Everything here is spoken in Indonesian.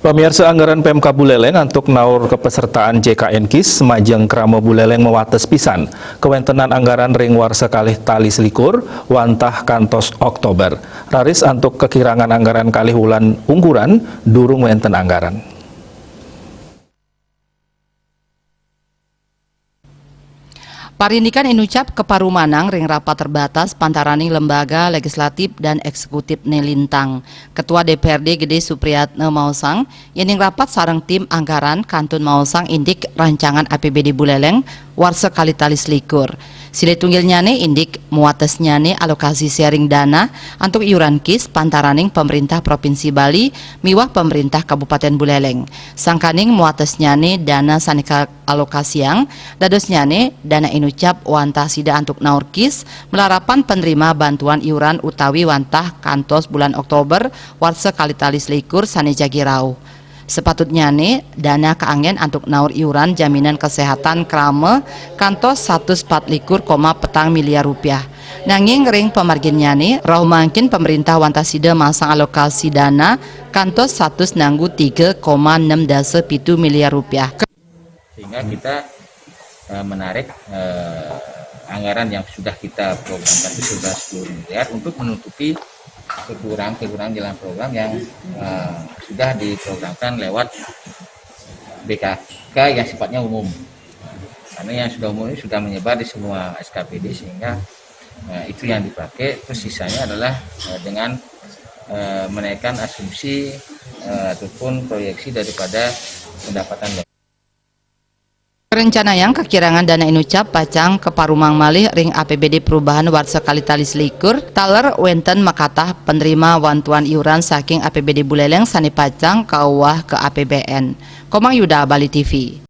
Pemirsa anggaran Pemkab Buleleng untuk naur kepesertaan JKN KIS Majeng Kramo Buleleng mewates pisan. Kewentenan anggaran ring warsa kalih tali selikur wantah kantos Oktober. Raris untuk kekirangan anggaran kalih wulan ungguran durung wenten anggaran. Parindikan inucap ke Parumanang ring rapat terbatas pantaraning lembaga legislatif dan eksekutif Nelintang. Ketua DPRD Gede Supriyatna Mausang yening rapat sareng tim anggaran Kantun Mausang indik rancangan APBD Buleleng warsa kali tali selikur. Sile tunggilnyane indik muatesnyane alokasi sharing dana untuk iuran KIS pantaraning pemerintah Provinsi Bali miwah pemerintah Kabupaten Buleleng. Sangkaning muatesnyane dana sanika alokasiang dadosnyane dana inucap wantah sida untuk naur KIS melarapan penerima bantuan iuran utawi wantah kantos bulan Oktober warsa kali tali selikur saneja girau. Sepatutnya nih dana keanggen untuk naur iuran jaminan kesehatan krame kantos 144, petang miliar rupiah. Nanging ring pemarginnya nih rauh mangkin pemerintah wantasida masang alokasi dana kantos 103,6 miliar rupiah. Sehingga kita menarik anggaran yang sudah kita programkan itu sudah 10 miliar untuk menutupi kekurangan jalan program yang sudah diprogramkan lewat BKK yang sifatnya umum, karena yang sudah umum ini sudah menyebar di semua SKPD sehingga itu yang dipakai. Terus sisanya adalah dengan menaikkan asumsi ataupun proyeksi daripada pendapatan. Rencana yang kekirangan dana inucap pacang ke Parumang malih ring APBD perubahan warsa kali tali selikur taler wenten makatah penerima wantuan iuran saking APBD Buleleng sani pacang kauwah ke APBN. Komang Yuda, Bali TV.